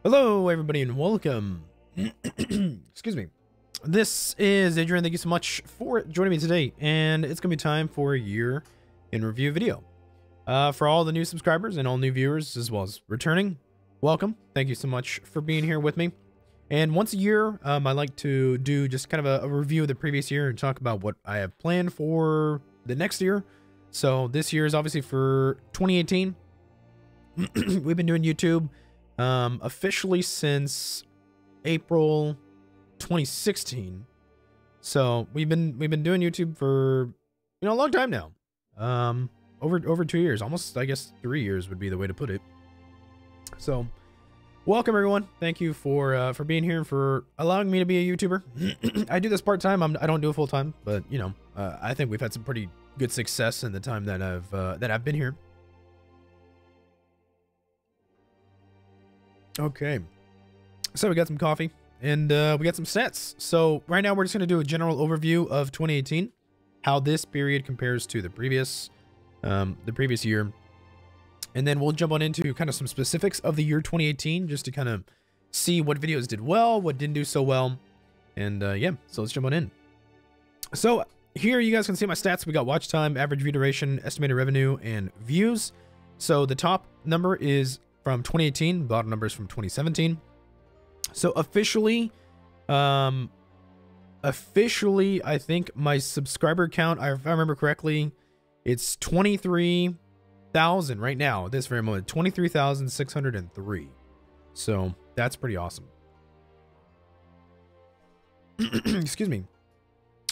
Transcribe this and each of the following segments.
Hello, everybody, and welcome. Excuse me. This is Adrian. Thank you so much for joining me today, and it's going to be time for a year in review video. For all the new subscribers and all new viewers, as well as returning, welcome. Thank you so much for being here with me. And once a year, I like to do just kind of a review of the previous year and talk about what I have planned for the next year. So this year is obviously for 2018. We've been doing YouTube officially since April 2016. So we've been doing YouTube for a long time now. Over 2 years, almost, I guess 3 years would be the way to put it. So welcome everyone. Thank you for being here and for allowing me to be a YouTuber. I do this part-time. I don't do it full-time, but I think we've had some pretty good success in the time that I've been here. Okay, so we got some coffee and we got some stats. So right now we're just going to do a general overview of 2018, how this period compares to the previous year, and then we'll jump on into kind of some specifics of the year 2018 just to kind of see what videos did well, what didn't do so well, and yeah, so let's jump on in. So here you guys can see my stats. We got watch time, average view duration, estimated revenue, and views. So the top number is from 2018, bottom numbers from 2017. So officially, I think my subscriber count, if I remember correctly, it's 23,000 right now at this very moment, 23,603. So that's pretty awesome. Excuse me.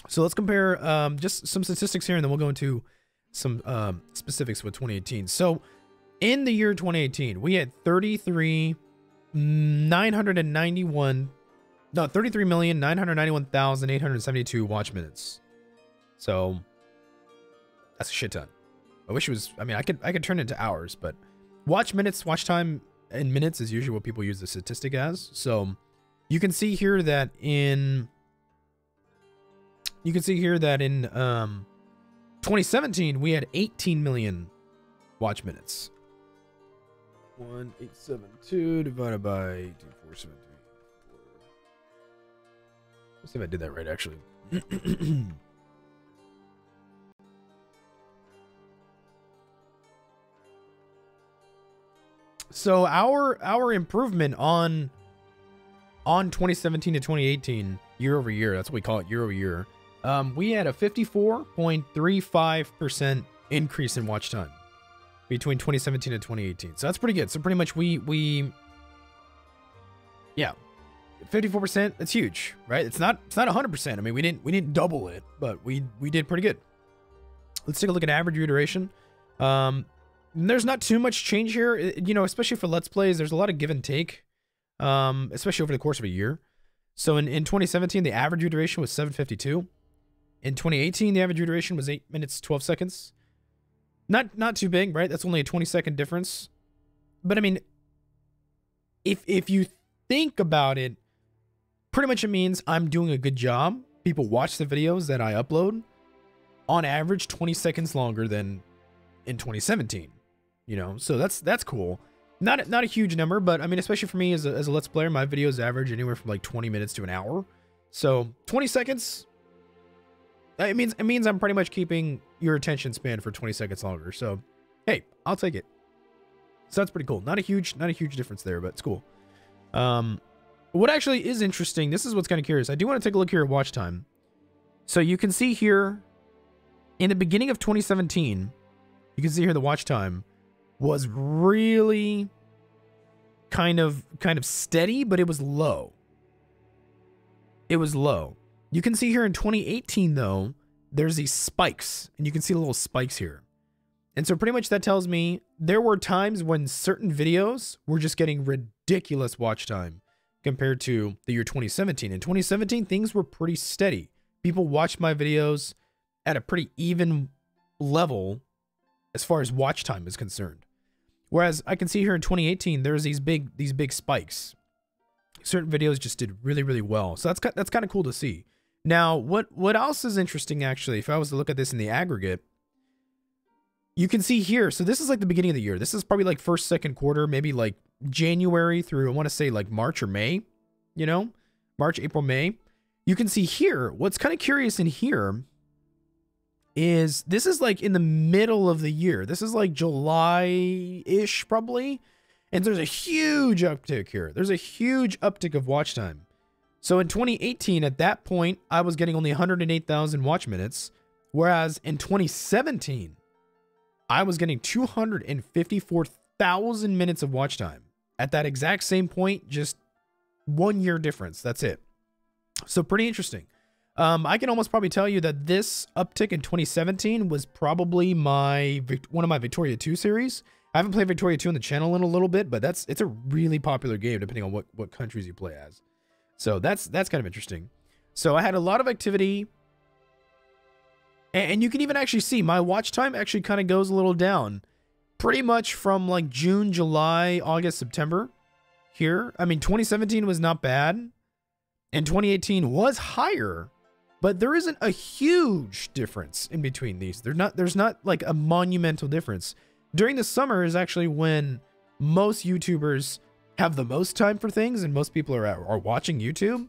So let's compare just some statistics here, and then we'll go into some specifics with 2018. So in the year 2018, we had 33,991,872 watch minutes. So that's a shit ton. I wish it was, I mean, I could turn it into hours, but watch minutes, watch time in minutes is usually what people use the statistic as. So you can see here that in 2017, we had 18 million watch minutes. 1872 divided by 2473. Let's see if I did that right, actually. So our improvement on 2017 to 2018 year over year, that's what we call it, year over year. We had a 54.35% increase in watch time between 2017 and 2018. So that's pretty good. So pretty much yeah, 54%, that's huge, right? It's not 100%. I mean, we didn't double it, but we did pretty good. Let's take a look at average view duration. There's not too much change here, especially for Let's Plays. There's a lot of give and take, especially over the course of a year. So in 2017, the average view duration was 752. In 2018, the average view duration was 8 minutes, 12 seconds. Not too big, right? That's only a 20-second difference. But I mean, if you think about it, pretty much it means I'm doing a good job. People watch the videos that I upload on average 20 seconds longer than in 2017. So that's cool. Not a huge number, but I mean, especially for me as a Let's Player, my videos average anywhere from like 20 minutes to an hour. So 20 seconds. It means I'm pretty much keeping your attention span for 20 seconds longer. So, hey, I'll take it. So that's pretty cool. Not a huge difference there, but it's cool. What actually is interesting, this is what's kind of curious. I do want to take a look here at watch time. So you can see here in the beginning of 2017, you can see here the watch time was really kind of steady, but it was low. It was low. You can see here in 2018, though, there's these spikes, and you can see the little spikes here. And so pretty much that tells me there were times when certain videos were just getting ridiculous watch time compared to the year 2017. In 2017, things were pretty steady. People watched my videos at a pretty even level as far as watch time is concerned. Whereas I can see here in 2018, there's these big spikes. Certain videos just did really, really well. So that's kind of cool to see. Now, what else is interesting, actually, if I was to look at this in the aggregate, you can see here, so this is like the beginning of the year. This is probably like first, second quarter, maybe like January through, I want to say like March or May, you know, March, April, May, you can see here, what's kind of curious in here is this is like in the middle of the year. This is like July-ish probably. And there's a huge uptick here. There's a huge uptick of watch time. So in 2018, at that point, I was getting only 108,000 watch minutes. Whereas in 2017, I was getting 254,000 minutes of watch time. At that exact same point, just 1 year difference. That's it. So pretty interesting. I can almost probably tell you that this uptick in 2017 was probably one of my Victoria 2 series. I haven't played Victoria 2 on the channel in a little bit, but it's a really popular game depending on what countries you play as. So that's kind of interesting. So I had a lot of activity, and you can even actually see my watch time actually kind of goes a little down, pretty much from like June, July, August, September here. I mean, 2017 was not bad, and 2018 was higher, but there isn't a huge difference in between these. There's not like a monumental difference. During the summer is actually when most YouTubers have the most time for things, and most people are watching YouTube,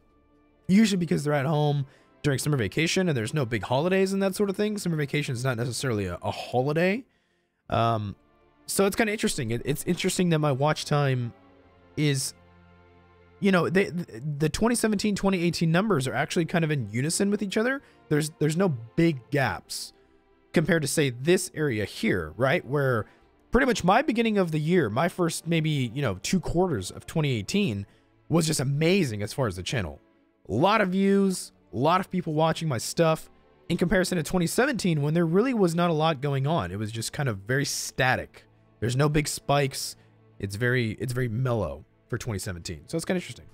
usually because they're at home during summer vacation and there's no big holidays and that sort of thing. Summer vacation is not necessarily a holiday. So it's kind of interesting. It's interesting that my watch time is, you know, the 2017, 2018 numbers are actually kind of in unison with each other. There's no big gaps compared to, say, this area here, right? Where pretty much my beginning of the year, my first maybe, you know, 2 quarters of 2018 was just amazing as far as the channel. A lot of views, a lot of people watching my stuff in comparison to 2017 when there really was not a lot going on. It was just kind of very static. There's no big spikes. It's very mellow for 2017. So it's kind of interesting.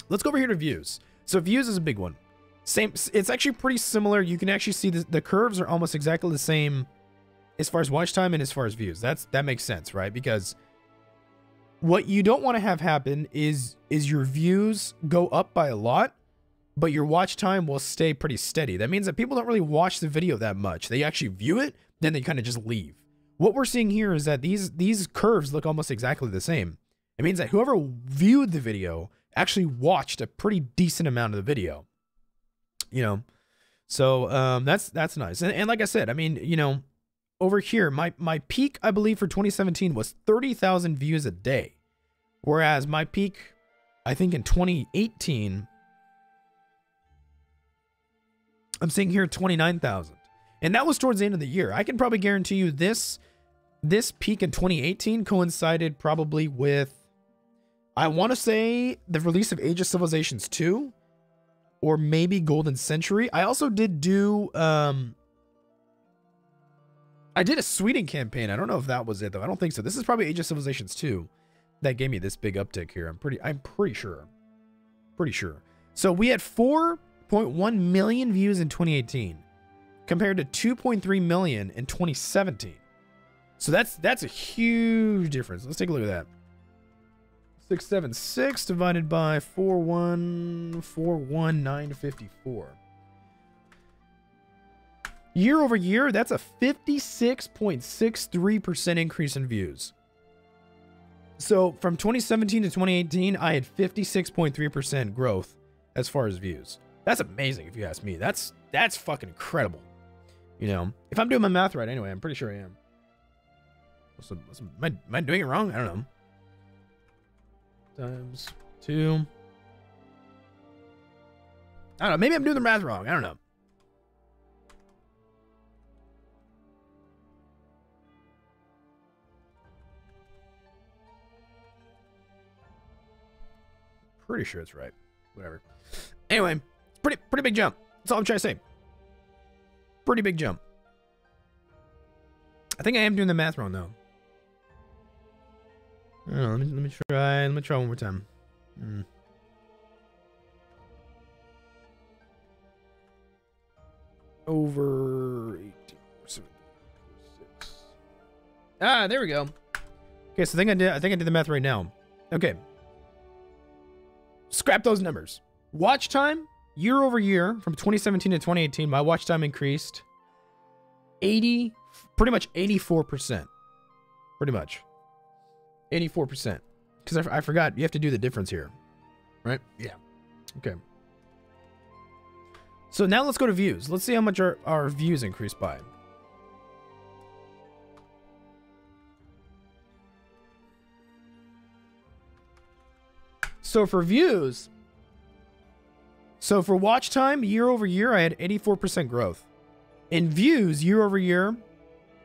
Let's go over here to views. So views is a big one. Same, it's actually pretty similar. You can actually see the curves are almost exactly the same as far as watch time and as far as views. That makes sense, right? Because what you don't want to have happen is your views go up by a lot, but your watch time will stay pretty steady. That means that people don't really watch the video that much. They actually view it, then they kind of just leave. What we're seeing here is that these curves look almost exactly the same. It means that whoever viewed the video actually watched a pretty decent amount of the video. You know, so that's nice. And like I said, I mean, you know, over here, my peak, I believe, for 2017 was 30,000 views a day. Whereas my peak, I think in 2018, I'm seeing here 29,000. And that was towards the end of the year. I can probably guarantee you this peak in 2018 coincided probably with, I want to say, the release of Age of Civilizations 2, or maybe Golden Century. I also did do, I did a Sweden campaign. I don't know if that was it though. I don't think so. This is probably Age of Civilizations 2 that gave me this big uptick here. I'm pretty sure. Pretty sure. So we had 4.1 million views in 2018 compared to 2.3 million in 2017. So that's a huge difference. Let's take a look at that. 676 divided by 4141954. Year over year, that's a 56.63% increase in views. So from 2017 to 2018, I had 56.3% growth as far as views. That's amazing if you ask me. That's fucking incredible. You know, if I'm doing my math right anyway, I'm pretty sure I am. Am I doing it wrong? I don't know. Times 2. I don't know. Maybe I'm doing the math wrong. I don't know. Pretty sure it's right. Whatever. Anyway, pretty big jump. That's all I'm trying to say. Pretty big jump. I think I am doing the math wrong though. I don't know, let me try one more time. Over 18, 7, 6. Ah, there we go. Okay, so I think I did the math right now. Okay. Scrap those numbers. Watch time, year over year, from 2017 to 2018, my watch time increased pretty much 84%. Pretty much. 84%. because I forgot you have to do the difference here, right? Yeah. Okay. So now let's go to views. Let's see how much our views increased by. So for views, so for watch time, year over year, I had 84% growth. In views, year over year,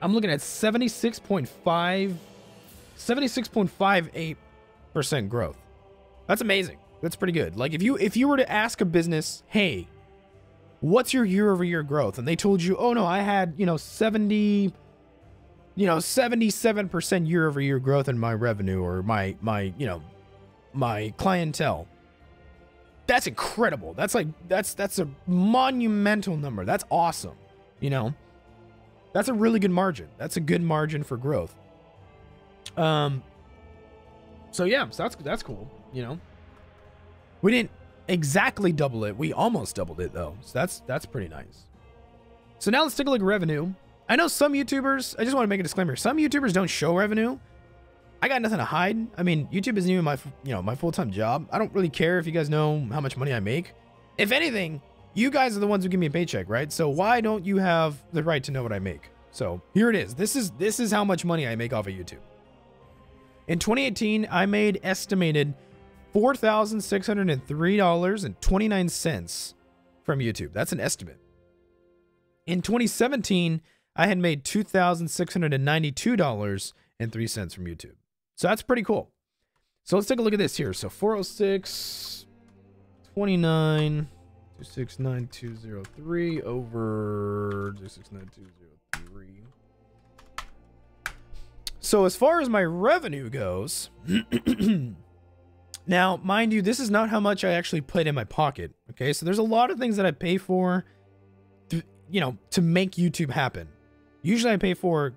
I'm looking at 76.58% growth. That's amazing. That's pretty good. Like if you were to ask a business, hey, what's your year over year growth? And they told you, oh no, I had, 77% year over year growth in my revenue or my clientele. That's incredible. That's a monumental number. That's awesome. That's a really good margin. That's a good margin for growth. So yeah, so that's cool. We didn't exactly double it. We almost doubled it though. So that's pretty nice. So now let's take a look at revenue. I know some YouTubers, I just want to make a disclaimer. Some YouTubers don't show revenue. I got nothing to hide. I mean, YouTube isn't even my full-time job. I don't really care if you guys know how much money I make. If anything, you guys are the ones who give me a paycheck, right? So why don't you have the right to know what I make? So here it is. This is how much money I make off of YouTube. In 2018, I made estimated $4,603.29 from YouTube. That's an estimate. In 2017, I had made $2,692.03 from YouTube. So that's pretty cool. So let's take a look at this here. So 406, 29, 269,203 over 269,203. So as far as my revenue goes, now, mind you, this is not how much I actually put in my pocket. Okay, so there's a lot of things that I pay for, to make YouTube happen. Usually I pay for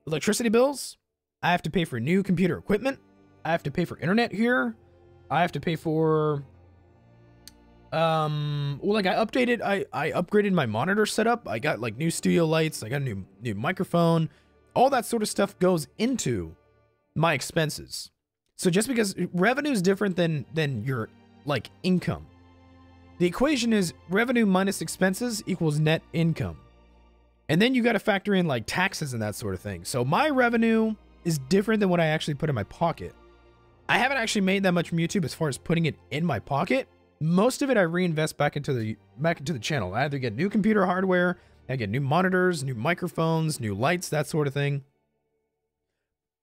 electricity bills. I have to pay for new computer equipment. I have to pay for internet here. I have to pay for, I upgraded my monitor setup. I got like new studio lights. I got a new microphone. All that sort of stuff goes into my expenses. So just because revenue is different than your like income. The equation is revenue minus expenses equals net income. And then you got to factor in like taxes and that sort of thing. So my revenue is different than what I actually put in my pocket. I haven't actually made that much from YouTube as far as putting it in my pocket. Most of it I reinvest back into the channel. I either get new computer hardware, I get new monitors, new microphones, new lights, that sort of thing.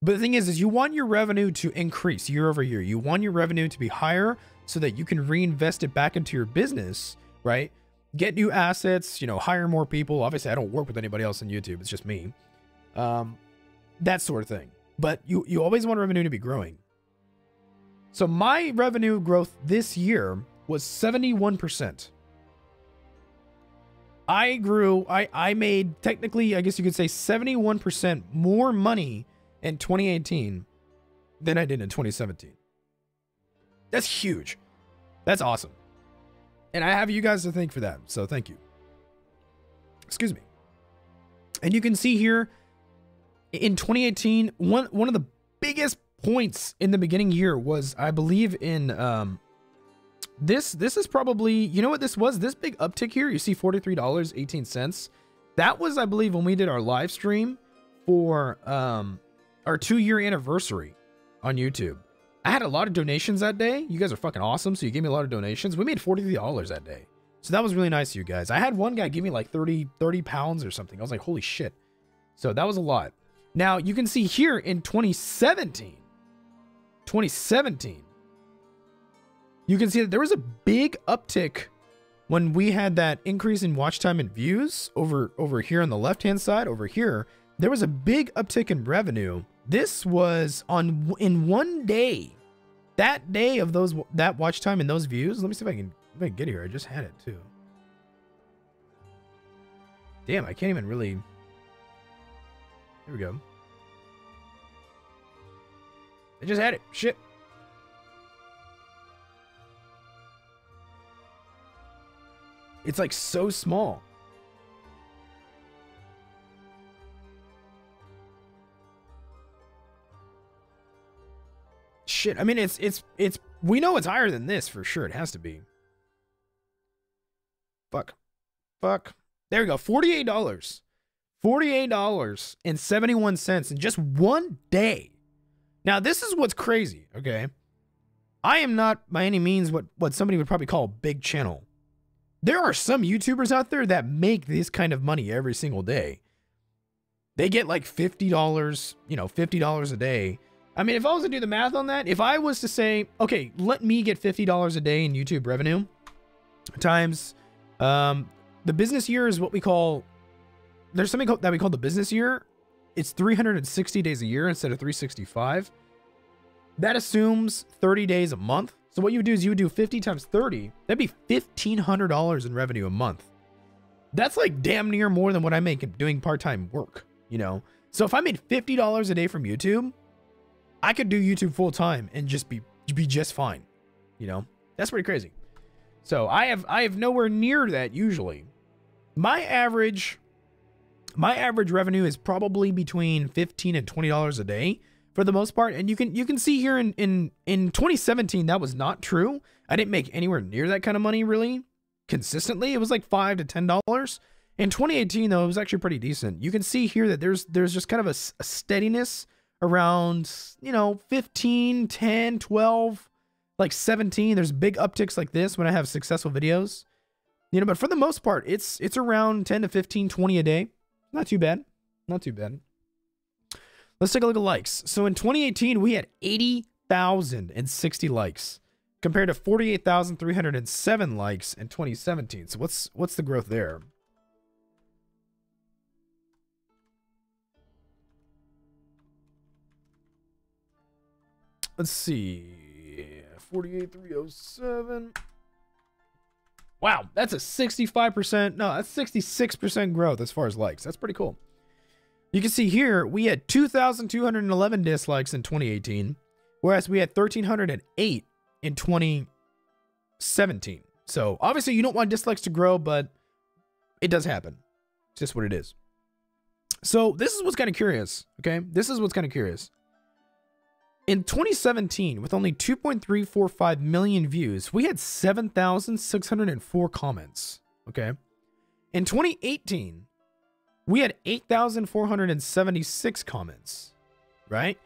But the thing is you want your revenue to increase year over year. You want your revenue to be higher so that you can reinvest it back into your business, right? Get new assets, hire more people. Obviously, I don't work with anybody else on YouTube. It's just me. That sort of thing. But you always want revenue to be growing. So my revenue growth this year was 71%. I made, technically, I guess you could say 71% more money in 2018 than I did in 2017. That's huge. That's awesome. And I have you guys to thank for that. So thank you. Excuse me. And you can see here in 2018, one of the biggest points in the beginning year was, I believe, in this is probably, you know what this was? This big uptick here, you see $43.18. That was, I believe, when we did our live stream for our 2-year anniversary on YouTube. I had a lot of donations that day. You guys are fucking awesome. So you gave me a lot of donations. We made $43 that day. So that was really nice of you guys. I had one guy give me like 30 pounds or something. I was like, holy shit. So that was a lot. Now you can see here in 2017, you can see that there was a big uptick when we had that increase in watch time and views over here on the left-hand side. Over here, there was a big uptick in revenue. This was in one day. That day of that watch time and those views. Let me see if I can get here. I just had it too. Damn, I can't even really. Here we go. I just had it. Shit. It's like so small. shit. I mean, we know it's higher than this for sure. It has to be. Fuck. There we go. $48. $48.71 in just one day. Now, this is what's crazy, okay? I am not by any means what somebody would probably call a big channel. There are some YouTubers out there that make this kind of money every single day. They get like $50, you know, $50 a day. I mean, if I was to do the math on that, if I was to say, okay, let me get $50 a day in YouTube revenue times the business year is what we call, there's something that we call the business year. It's 360 days a year instead of 365. That assumes 30 days a month. So what you would do is you would do 50 times 30. That'd be $1,500 in revenue a month. That's like damn near more than what I make doing part-time work, you know? So if I made $50 a day from YouTube, I could do YouTube full time and just be just fine. You know, that's pretty crazy. So I have nowhere near that usually. My average revenue is probably between $15 and $20 a day for the most part. And you can see here in 2017, that was not true. I didn't make anywhere near that kind of money really consistently. It was like $5 to $10. In 2018 though, it was actually pretty decent. You can see here that there's just kind of a steadiness around, you know, 15, 10, 12, like 17. There's big upticks like this when I have successful videos, you know, but for the most part, it's around 10 to 15, 20 a day. Not too bad. Not too bad. Let's take a look at likes. So in 2018, we had 80,060 likes compared to 48,307 likes in 2017. So what's the growth there? Let's see. 48,307. Wow, that's a 65%. No, that's 66% growth as far as likes. That's pretty cool. You can see here, we had 2,211 dislikes in 2018, whereas we had 1,308 in 2017. So obviously you don't want dislikes to grow, but it does happen. It's just what it is. So this is what's kind of curious, okay? This is what's kind of curious. In 2017, with only 2.345 million views, we had 7,604 comments, okay? In 2018, we had 8,476 comments, right?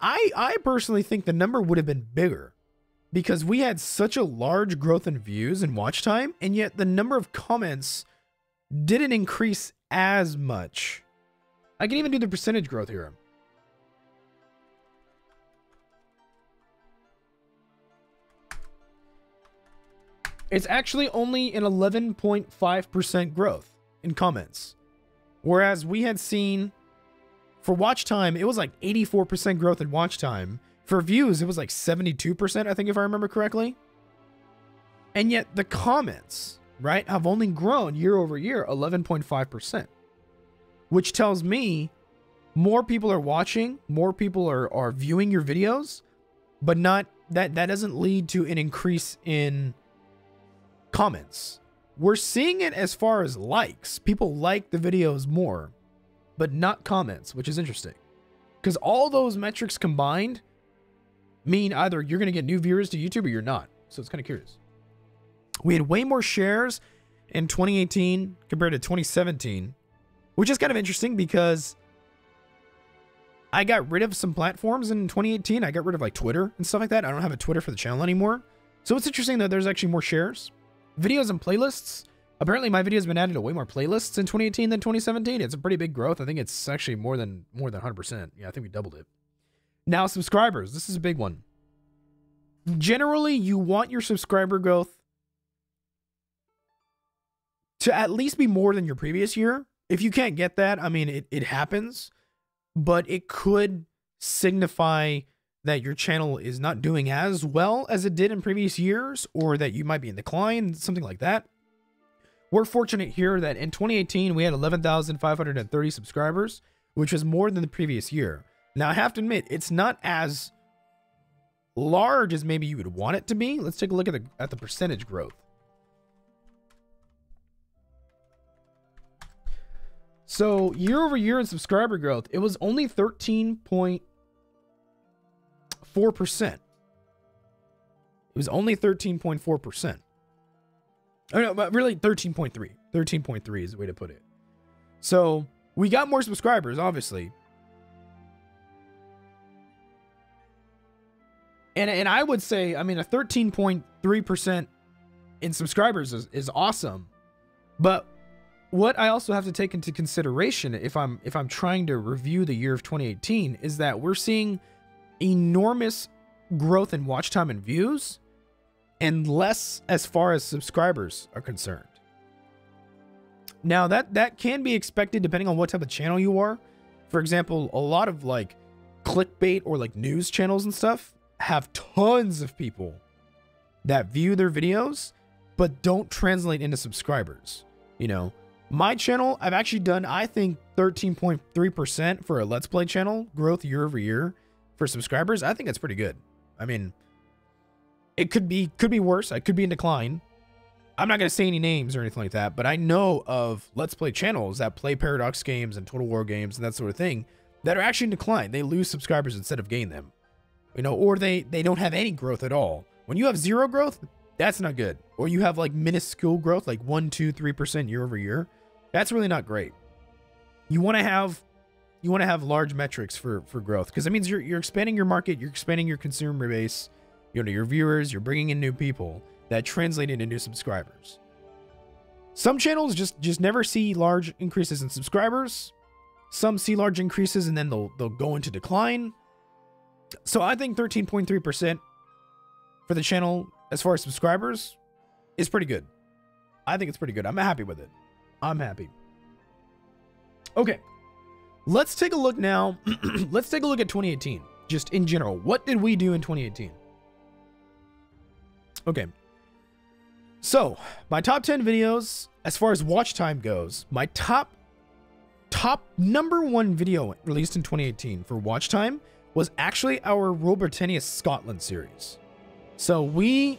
I personally think the number would have been bigger because we had such a large growth in views and watch time, and yet the number of comments didn't increase as much. I can even do the percentage growth here. It's actually only an 11.5% growth in comments. Whereas we had seen, for watch time, it was like 84% growth in watch time. For views, it was like 72%, I think, if I remember correctly. And yet the comments, right, have only grown year over year 11.5%. Which tells me more people are watching, more people are viewing your videos, but not that doesn't lead to an increase in comments. We're seeing it as far as likes. People like the videos more, but not comments, which is interesting. Because all those metrics combined mean either you're going to get new viewers to YouTube or you're not. So it's kind of curious. We had way more shares in 2018 compared to 2017, which is kind of interesting because I got rid of some platforms in 2018. I got rid of like Twitter and stuff like that. I don't have a Twitter for the channel anymore. So it's interesting that there's actually more shares. Videos and playlists. Apparently my videos have been added to way more playlists in 2018 than 2017. It's a pretty big growth. I think it's actually more than 100%. Yeah, I think we doubled it. Now subscribers. This is a big one. Generally, you want your subscriber growth to at least be more than your previous year. If you can't get that, I mean, it happens, but it could signify that your channel is not doing as well as it did in previous years, or that you might be in decline, something like that. We're fortunate here that in 2018, we had 11,530 subscribers, which was more than the previous year. Now, I have to admit, it's not as large as maybe you would want it to be. Let's take a look at the percentage growth. So year over year in subscriber growth, it was only 13.5%. 4%. It was only 13.4%. Oh, no, but really 13.3. 13.3 is the way to put it. So we got more subscribers, obviously. And I would say, I mean, a 13.3% in subscribers is awesome. But what I also have to take into consideration if I'm trying to review the year of 2018 is that we're seeing enormous growth in watch time and views, and less as far as subscribers are concerned. Now that can be expected depending on what type of channel you are. For example, a lot of like clickbait or like news channels and stuff have tons of people that view their videos but don't translate into subscribers. You know, my channel, I've actually done, I think, 13.3% for a Let's Play channel growth year over year for subscribers. I think that's pretty good. I mean, it could be worse. I could be in decline. I'm not going to say any names or anything like that, but I know of Let's Play channels that play Paradox games and Total War games and that sort of thing that are actually in decline. They lose subscribers instead of gain them. You know, or they don't have any growth at all. When you have zero growth, that's not good. Or you have like minuscule growth, like 1, 2, 3% year over year. That's really not great. You want to have large metrics for growth, because that means you're expanding your market, you're expanding your consumer base, you know, your viewers, you're bringing in new people that translate into new subscribers. Some channels just never see large increases in subscribers. Some see large increases and then they'll go into decline. So I think 13.3% for the channel as far as subscribers is pretty good. I think it's pretty good. I'm happy with it. I'm happy. Okay. Let's take a look now. Let's take a look at 2018. Just in general. What did we do in 2018? Okay. So, my top 10 videos, as far as watch time goes, my top number one video released in 2018 for watch time was actually our Rule Britannia Scotland series. So we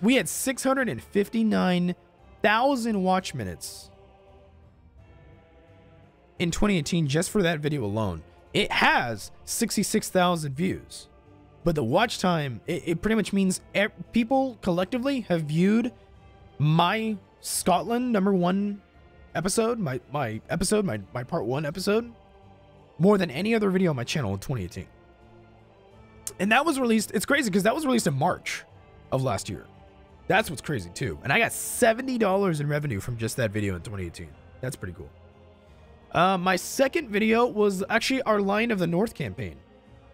had 659,000 watch minutes in 2018 just for that video alone. It has 66,000 views, but the watch time, it pretty much means people collectively have viewed my Scotland number one episode, my part one episode, more than any other video on my channel in 2018. And that was released, it's crazy because that was released in March of last year. That's what's crazy too. And I got $70 in revenue from just that video in 2018. That's pretty cool. My second video was actually our Lion of the North campaign.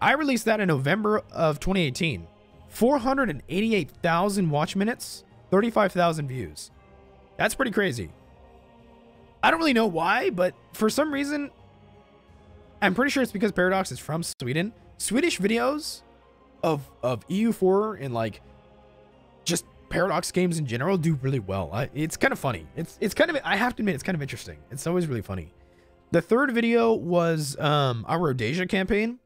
I released that in November of 2018. 488,000 watch minutes, 35,000 views. That's pretty crazy. I don't really know why, but for some reason, I'm pretty sure it's because Paradox is from Sweden. Swedish videos of EU4 and like just Paradox games in general do really well. It's kind of funny. It's kind of, I have to admit, it's kind of interesting. It's always really funny. The third video was our Rhodesia campaign.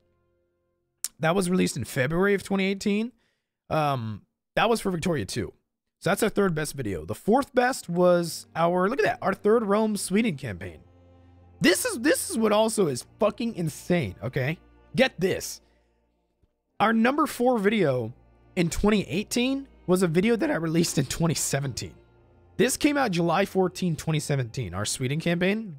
That was released in February of 2018. That was for Victoria 2. So that's our third best video. The fourth best was our, look at that, our third Rome Sweden campaign. This is what also is fucking insane, okay? Get this. Our number 4 video in 2018 was a video that I released in 2017. This came out July 14, 2017, our Sweden campaign.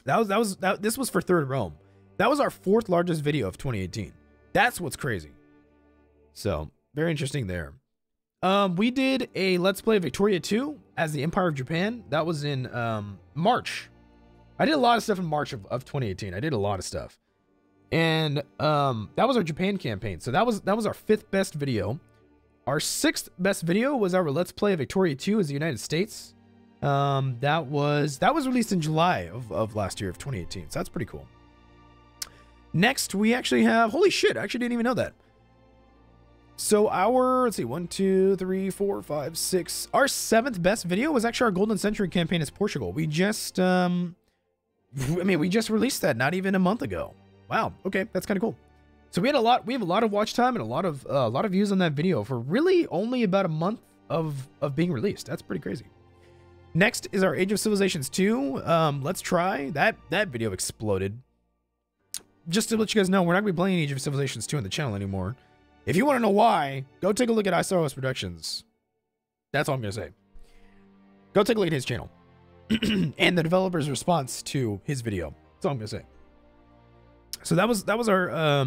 This was for third Rome. That was our 4th largest video of 2018. That's what's crazy. So, very interesting there. We did a Let's Play Victoria 2 as the Empire of Japan. That was in March. I did a lot of stuff in March of 2018. I did a lot of stuff. And that was our Japan campaign. So that was our 5th best video. Our 6th best video was our Let's Play Victoria 2 as the United States. That was released in July of last year of 2018. So that's pretty cool. Next, we actually have, holy shit, I actually didn't even know that. So our, let's see, 1, 2, 3, 4, 5, 6. Our 7th best video was actually our Golden Century campaign as Portugal. We just, we just released that not even a month ago. Wow. Okay, that's kind of cool. So we have a lot of watch time and a lot of views on that video for really only about a month of being released. That's pretty crazy. Next is our Age of Civilizations 2. Let's try that video exploded. just to let you guys know, we're not going to be playing Age of Civilizations 2 on the channel anymore. If you want to know why, go take a look at Isoros Productions. That's all I'm going to say. Go take a look at his channel. And the developer's response to his video. That's all I'm going to say. So that was our,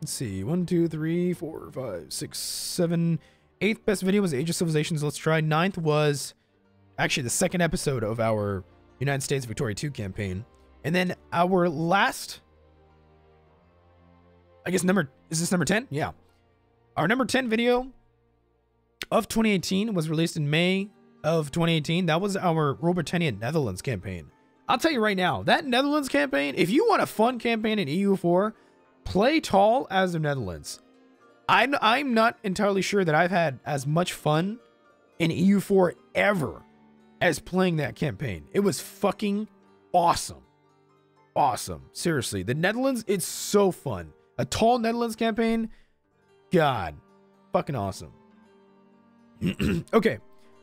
let's see, 1, 2, 3, 4, 5, 6, 7, 8th best video was Age of Civilizations Let's Try. 9th was actually the second episode of our United States Victoria 2 campaign. And then our last, I guess is this number 10? Yeah. Our number 10 video of 2018 was released in May of 2018. That was our Robotania Netherlands campaign. I'll tell you right now, that Netherlands campaign, if you want a fun campaign in EU4, play tall as the Netherlands. I'm not entirely sure that I've had as much fun in EU4 ever as playing that campaign. It was fucking awesome. Awesome. Seriously, the Netherlands, it's so fun. A tall Netherlands campaign, God, fucking awesome. Okay,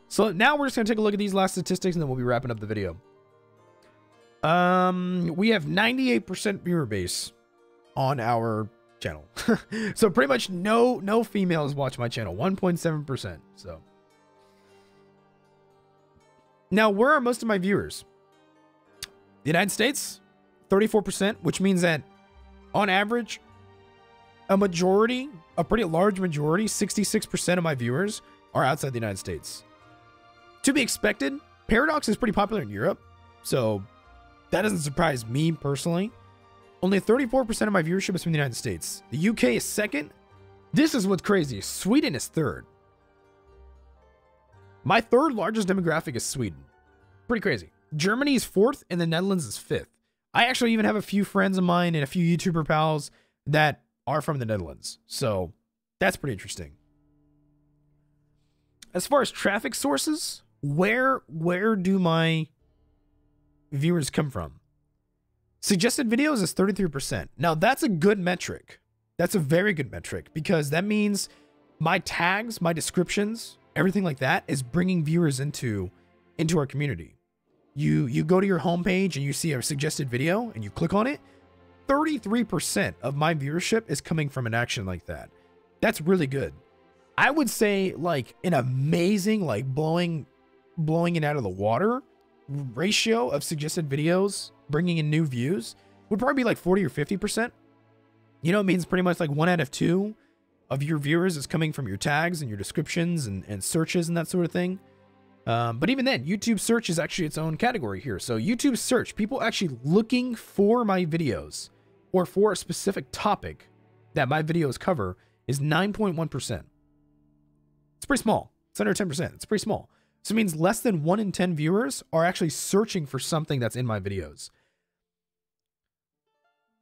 so now we're just gonna take a look at these last statistics and then we'll be wrapping up the video. We have 98% viewer base on our channel. So pretty much no females watch my channel, 1.7%. So now, where are most of my viewers? The United States, 34%, which means that on average, a pretty large majority, 66% of my viewers are outside the United States. To be expected, Paradox is pretty popular in Europe, so that doesn't surprise me personally. Only 34% of my viewership is from the United States. The UK is second. This is what's crazy. Sweden is third. My third largest demographic is Sweden. Pretty crazy. Germany is fourth, and the Netherlands is fifth. I actually even have a few friends of mine and a few YouTuber pals that are from the Netherlands. So that's pretty interesting. As far as traffic sources, where do my viewers come from? Suggested videos is 33%. Now that's a good metric. That's a very good metric because that means my tags, my descriptions, everything like that is bringing viewers into our community. You go to your homepage and you see a suggested video and you click on it. 33% of my viewership is coming from an action like that. That's really good. I would say like an amazing, like blowing it out of the water ratio of suggested videos bringing in new views would probably be like 40 or 50%. You know, it means pretty much like 1 out of 2 of your viewers is coming from your tags and your descriptions and searches and that sort of thing. But even then, YouTube search is actually its own category here. So YouTube search, people actually looking for my videos or for a specific topic that my videos cover is 9.1%. It's pretty small. It's under 10%. It's pretty small. So it means less than 1 in 10 viewers are actually searching for something that's in my videos.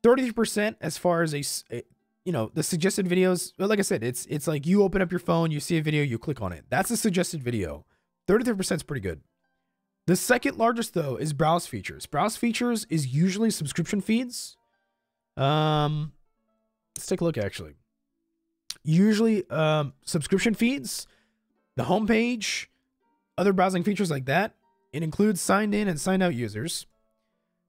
33% as far as you know, the suggested videos, like I said, it's like you open up your phone, you see a video, you click on it. That's a suggested video. 33% is pretty good. The second largest though is browse features. Browse features is usually subscription feeds. Let's take a look actually. Usually subscription feeds, the homepage, other browsing features like that. It includes signed in and signed out users.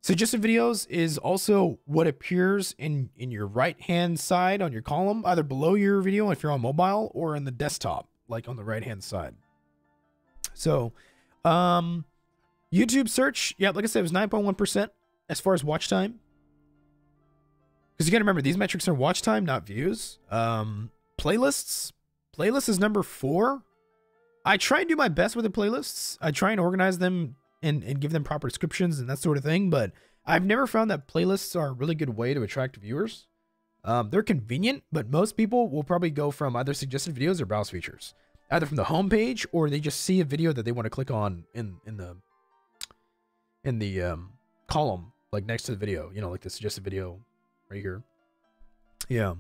Suggested videos is also what appears in your right-hand side on your column, either below your video if you're on mobile or in the desktop, like on the right-hand side. So, YouTube search, yeah, like I said, it was 9.1% as far as watch time. Because you gotta remember, these metrics are watch time, not views. Playlists is number 4. I try and do my best with the playlists. I try and organize them and give them proper descriptions and that sort of thing, but I've never found that playlists are a really good way to attract viewers. They're convenient, but most people will probably go from either suggested videos or browse features, either from the homepage or they just see a video that they want to click on in the column, like next to the video, you know, like the suggested video right here. Yeah.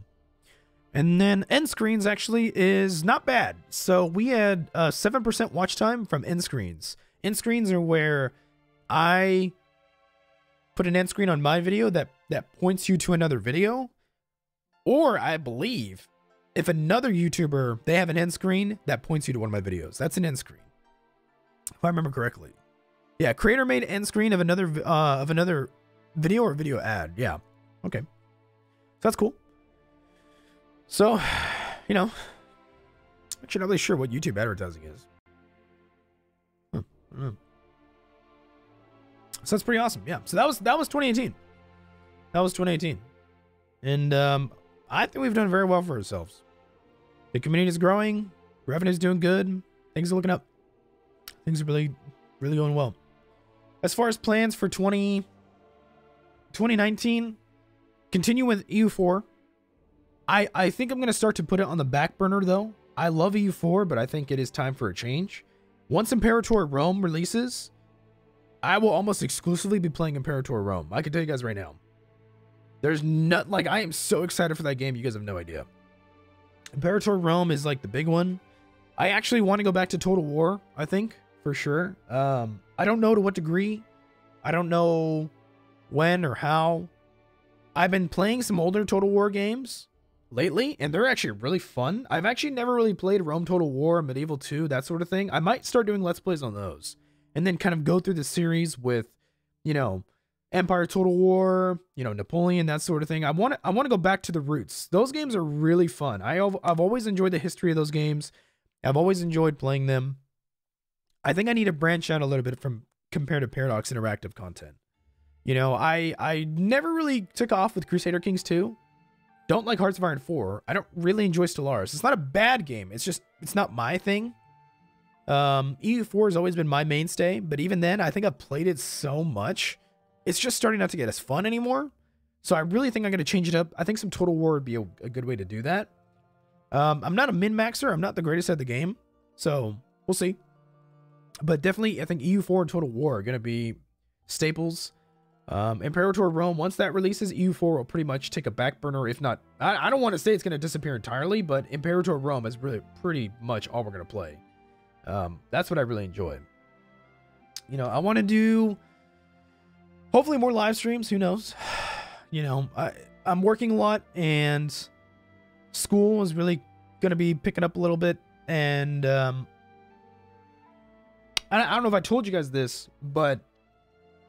And then end screens actually is not bad. So we had 7% watch time from end screens. End screens are where I put an end screen on my video that points you to another video. Or I believe if another YouTuber, they have an end screen that points you to one of my videos. That's an end screen, if I remember correctly. Yeah, Curator made an end screen of another video or video ad. Yeah. Okay. So that's cool. So, you know, actually not really sure what YouTube advertising is. I don't know. So that's pretty awesome. Yeah. So that was 2018. That was 2018. And I think we've done very well for ourselves. The community is growing. Revenue's doing good. Things are looking up. Things are really, really going well. As far as plans for 2019, continue with EU4. I think I'm going to start to put it on the back burner, though. I love EU4, but I think it is time for a change. Once Imperator Rome releases, I will almost exclusively be playing Imperator Rome. I can tell you guys right now. There's not, like, I am so excited for that game. You guys have no idea. Imperator Rome is, like, the big one. I actually want to go back to Total War, I think, for sure. I don't know to what degree. I don't know when or how. I've been playing some older Total War games lately, and they're actually really fun. I've actually never really played Rome Total War, Medieval 2, that sort of thing. I might start doing Let's Plays on those. And then kind of go through the series with, you know, Empire Total War, you know, Napoleon, that sort of thing. I want to go back to the roots. Those games are really fun. I've always enjoyed the history of those games. I've always enjoyed playing them. I think I need to branch out a little bit from compared to Paradox interactive content. You know, I never really took off with Crusader Kings 2. Don't like Hearts of Iron 4. I don't really enjoy Stellaris. It's not a bad game. It's just, it's not my thing. EU4 has always been my mainstay, but even then, I think I've played it so much, it's just starting not to get as fun anymore. So I really think I'm going to change it up. I think some Total War would be a good way to do that. I'm not a min-maxer. I'm not the greatest at the game. So we'll see. But definitely, I think EU4 and Total War are going to be staples. Imperator Rome, once that releases, EU4 will pretty much take a back burner. If not, I don't want to say it's going to disappear entirely, but Imperator Rome is really pretty much all we're going to play. That's what I really enjoy. You know, I want to do hopefully more live streams. Who knows? You know, I'm working a lot, and school is really going to be picking up a little bit. And I don't know if I told you guys this, but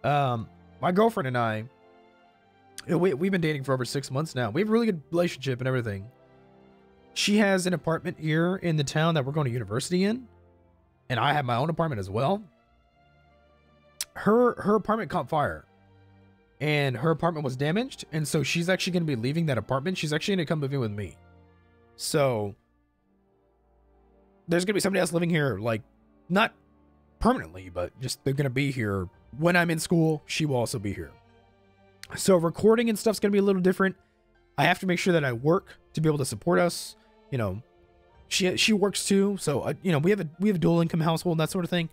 my girlfriend and I, we've been dating for over 6 months now. We have a really good relationship and everything. She has an apartment here in the town that we're going to university in, and I have my own apartment as well. Her apartment caught fire, and her apartment was damaged, and so she's actually going to be leaving that apartment. She's actually going to come live in with me. So there's going to be somebody else living here, like, not permanently, but just they're going to be here. When I'm in school, she will also be here. So recording and stuff's going to be a little different. I have to make sure that I work to be able to support us. You know, she works too. So, you know, we have a dual income household, that sort of thing.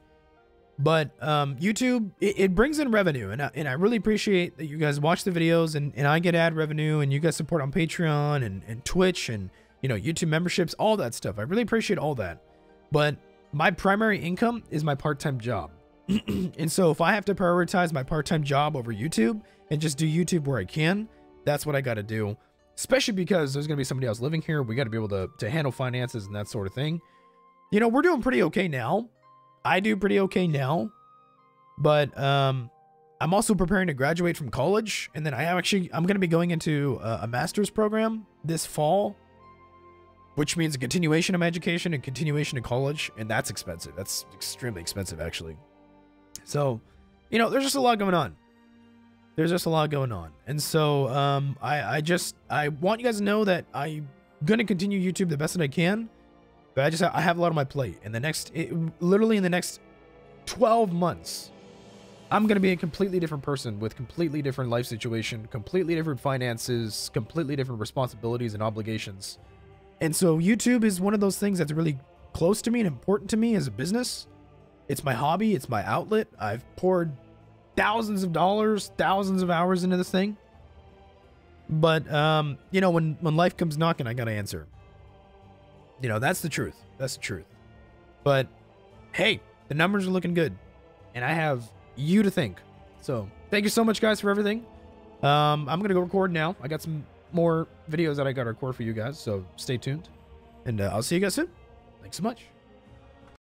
But YouTube, it brings in revenue. And I really appreciate that you guys watch the videos and I get ad revenue, and you guys support on Patreon and Twitch and, you know, YouTube memberships, all that stuff. I really appreciate all that. But my primary income is my part-time job. And so if I have to prioritize my part-time job over YouTube and just do YouTube where I can, that's what I got to do. Especially because there's going to be somebody else living here. We got to be able to handle finances and that sort of thing. You know, we're doing pretty okay now. I do pretty okay now. But I'm also preparing to graduate from college. And then I'm going to be going into a master's program this fall, which means a continuation of my education and continuation of college. And that's expensive. That's extremely expensive, actually. So, you know, there's just a lot going on. There's just a lot going on. And so, I want you guys to know that I'm going to continue YouTube the best that I can, but I have a lot on my plate. And literally in the next 12 months, I'm going to be a completely different person with completely different life situation, completely different finances, completely different responsibilities and obligations. And so YouTube is one of those things that's really close to me and important to me as a business. It's my hobby. It's my outlet. I've poured thousands of dollars, thousands of hours into this thing. But, you know, when life comes knocking, I got to answer. You know, that's the truth. That's the truth. But, hey, the numbers are looking good. And I have you to thank. So, thank you so much, guys, for everything. I'm going to go record now. I got some more videos that I got to record for you guys. So, stay tuned. And I'll see you guys soon. Thanks so much.